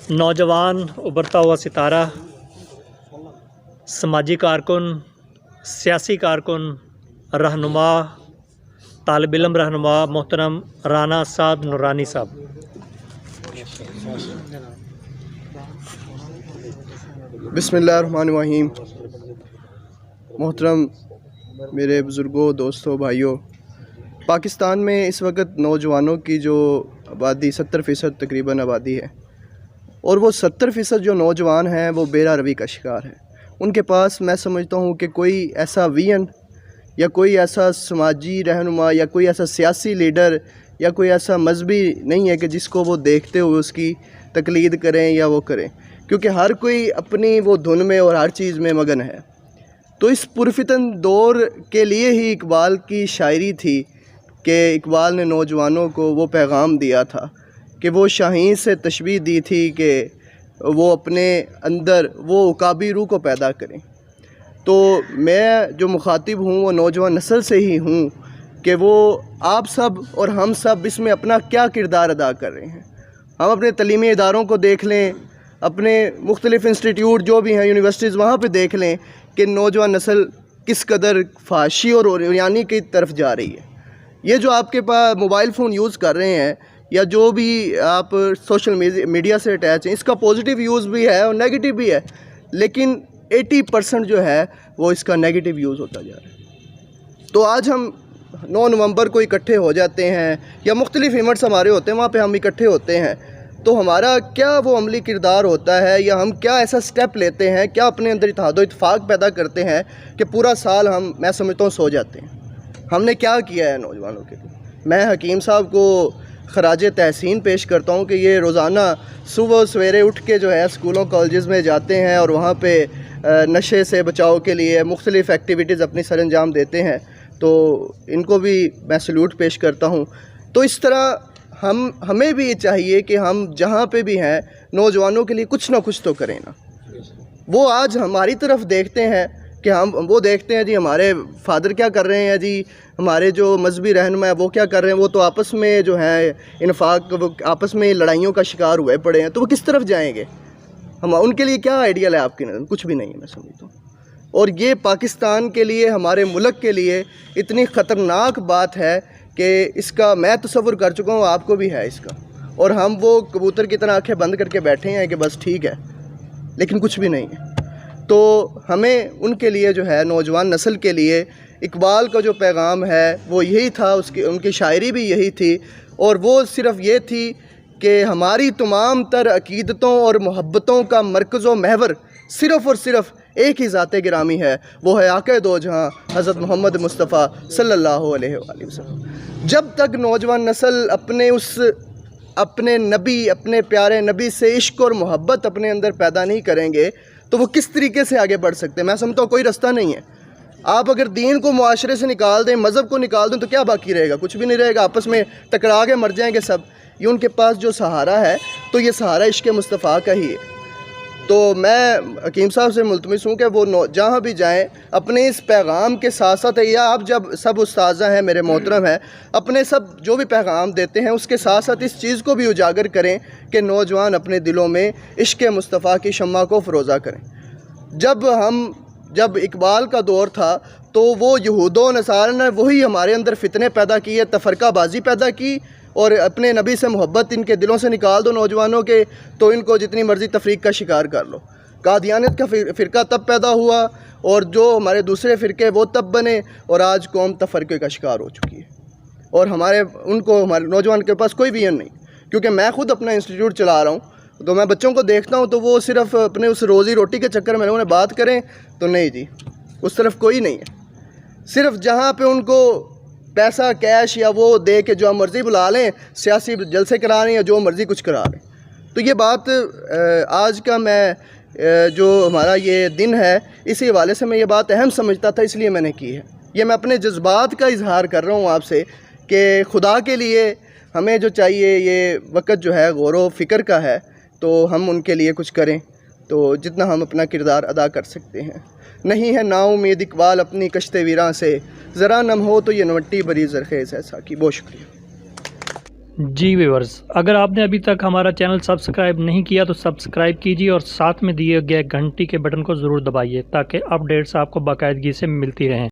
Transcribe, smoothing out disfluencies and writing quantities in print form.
نوجوان ابھرتا ہوا ستارہ، سماجی کارکن، سیاسی کارکن، رہنما، طالب علم رہنما محترم رانا سعد نورانی صاحب۔ بسم اللہ الرحمن الرحیم۔ محترم میرے بزرگوں، دوستوں، بھائیوں، پاکستان میں اس وقت نوجوانوں کی جو آبادی 70% تقریباً آبادی ہے، اور وہ 70% جو نوجوان ہیں وہ بے راہ روی کا شکار ہے۔ ان کے پاس میں سمجھتا ہوں کہ کوئی ایسا ویژن یا کوئی ایسا سماجی رہنما یا کوئی ایسا سیاسی لیڈر یا کوئی ایسا مذہبی نہیں ہے کہ جس کو وہ دیکھتے ہوئے اس کی تقلید کریں یا وہ کریں، کیونکہ ہر کوئی اپنی وہ دھن میں اور ہر چیز میں مگن ہے۔ تو اس پرفتن دور کے لیے ہی اقبال کی شاعری تھی کہ اقبال نے نوجوانوں کو وہ پیغام دیا تھا کہ وہ شاہین سے تشبیہ دی تھی کہ وہ اپنے اندر وہ عقابی روح کو پیدا کریں۔ تو میں جو مخاطب ہوں وہ نوجوان نسل سے ہی ہوں کہ وہ آپ سب اور ہم سب اس میں اپنا کیا کردار ادا کر رہے ہیں۔ ہم اپنے تعلیمی اداروں کو دیکھ لیں، اپنے مختلف انسٹیٹیوٹ جو بھی ہیں، یونیورسٹیز، وہاں پہ دیکھ لیں کہ نوجوان نسل کس قدر فحاشی اور عریانی کی طرف جا رہی ہے۔ یہ جو آپ کے پاس موبائل فون یوز کر رہے ہیں یا جو بھی آپ سوشل میڈیا سے اٹیچ ہیں، اس کا پازیٹیو یوز بھی ہے اور نیگیٹو بھی ہے، لیکن 80% جو ہے وہ اس کا نیگیٹو یوز ہوتا جا رہا ہے۔ تو آج ہم 9 نومبر کو اکٹھے ہو جاتے ہیں یا مختلف ایونٹس ہمارے ہوتے ہیں، وہاں پہ ہم اکٹھے ہوتے ہیں، تو ہمارا کیا وہ عملی کردار ہوتا ہے یا ہم کیا ایسا سٹیپ لیتے ہیں، کیا اپنے اندر اتحاد و اتفاق پیدا کرتے ہیں کہ پورا سال میں سمجھتا ہوں سو جاتے ہیں۔ ہم نے کیا کیا ہے نوجوانوں کے لیے؟ میں حکیم صاحب کو خراج تحسین پیش کرتا ہوں کہ یہ روزانہ صبح سویرے اٹھ کے جو ہے اسکولوں کالجز میں جاتے ہیں اور وہاں پہ نشے سے بچاؤ کے لیے مختلف ایکٹیویٹیز اپنی سر انجام دیتے ہیں، تو ان کو بھی میں سلوٹ پیش کرتا ہوں۔ تو اس طرح ہمیں بھی یہ چاہیے کہ ہم جہاں پہ بھی ہیں نوجوانوں کے لیے کچھ نہ کچھ تو کریں نا۔ وہ آج ہماری طرف دیکھتے ہیں کہ وہ دیکھتے ہیں جی ہمارے فادر کیا کر رہے ہیں، جی ہمارے جو مذہبی رہنما ہے وہ کیا کر رہے ہیں، وہ تو آپس میں جو ہے انفاق، وہ آپس میں لڑائیوں کا شکار ہوئے پڑے ہیں، تو وہ کس طرف جائیں گے؟ ان کے لیے کیا آئیڈیل ہے آپ کی نظر؟ کچھ بھی نہیں ہے میں سمجھتا ہوں۔ اور یہ پاکستان کے لیے، ہمارے ملک کے لیے اتنی خطرناک بات ہے کہ اس کا میں تصور کر چکا ہوں، آپ کو بھی ہے اس کا، اور ہم وہ کبوتر کی طرح آنکھیں بند کر کے بیٹھے ہیں کہ بس ٹھیک ہے، لیکن کچھ بھی نہیں ہے۔ تو ہمیں ان کے لیے جو ہے نوجوان نسل کے لیے اقبال کا جو پیغام ہے وہ یہی تھا، ان کی شاعری بھی یہی تھی، اور وہ صرف یہ تھی کہ ہماری تمام تر عقیدتوں اور محبتوں کا مرکز و محور صرف اور صرف ایک ہی ذات گرامی ہے، وہ ہے آقا دو جہاں حضرت محمد مصطفیٰ صلی اللہ علیہ وآلہ وسلم۔ جب تک نوجوان نسل اپنے نبی، اپنے پیارے نبی سے عشق اور محبت اپنے اندر پیدا نہیں کریں گے تو وہ کس طریقے سے آگے بڑھ سکتے ہیں؟ میں سمجھتا ہوں کوئی رستہ نہیں ہے۔ آپ اگر دین کو معاشرے سے نکال دیں، مذہب کو نکال دیں، تو کیا باقی رہے گا؟ کچھ بھی نہیں رہے گا، آپس میں ٹکرا کے مر جائیں گے سب۔ یہ ان کے پاس جو سہارا ہے تو یہ سہارا عشق مصطفیٰ کا ہی ہے۔ تو میں حکیم صاحب سے ملتمس ہوں کہ وہ جہاں بھی جائیں اپنے اس پیغام کے ساتھ ساتھ، یا آپ جب سب استاذہ ہیں میرے محترم ہیں، اپنے سب جو بھی پیغام دیتے ہیں اس کے ساتھ ساتھ اس چیز کو بھی اجاگر کریں کہ نوجوان اپنے دلوں میں عشق مصطفیٰ کی شمع کو فروزہ کریں۔ جب اقبال کا دور تھا تو وہ یہود و نصارہ نے وہی ہمارے اندر فتنے پیدا کیے، تفرقہ بازی پیدا کی، اور اپنے نبی سے محبت ان کے دلوں سے نکال دو نوجوانوں کے، تو ان کو جتنی مرضی تفریق کا شکار کر لو۔ قادیانیت کا فرقہ تب پیدا ہوا، اور جو ہمارے دوسرے فرقے وہ تب بنے، اور آج قوم تفرقے کا شکار ہو چکی ہے، اور ہمارے نوجوان کے پاس کوئی ویژن نہیں۔ کیونکہ میں خود اپنا انسٹیٹیوٹ چلا رہا ہوں، تو میں بچوں کو دیکھتا ہوں تو وہ صرف اپنے اس روزی روٹی کے چکر میں انہیں بات کریں تو نہیں جی، اس طرف کوئی نہیں ہے۔ صرف جہاں پہ ان کو پیسہ کیش یا وہ دے کے جو مرضی بلا لیں، سیاسی جلسے کرا رہے ہیں یا جو مرضی کچھ کرا رہے ہیں۔ تو یہ بات آج کا جو ہمارا یہ دن ہے، اسی حوالے سے میں یہ بات اہم سمجھتا تھا، اس لیے میں نے کی ہے۔ یہ میں اپنے جذبات کا اظہار کر رہا ہوں آپ سے کہ خدا کے لیے ہمیں جو چاہیے، یہ وقت جو ہے غور و فکر کا ہے، تو ہم ان کے لیے کچھ کریں، تو جتنا ہم اپنا کردار ادا کر سکتے ہیں۔ نہیں ہے نا امید اقبال اپنی کشت ویراں سے، ذرا نم ہو تو یہ نوٹی بری زرخیز ہے ساکی۔ بہت شکریہ۔ جی ویورز، اگر آپ نے ابھی تک ہمارا چینل سبسکرائب نہیں کیا تو سبسکرائب کیجیے اور ساتھ میں دیے گئے گھنٹی کے بٹن کو ضرور دبائیے تاکہ اپڈیٹس آپ کو باقاعدگی سے ملتی رہیں۔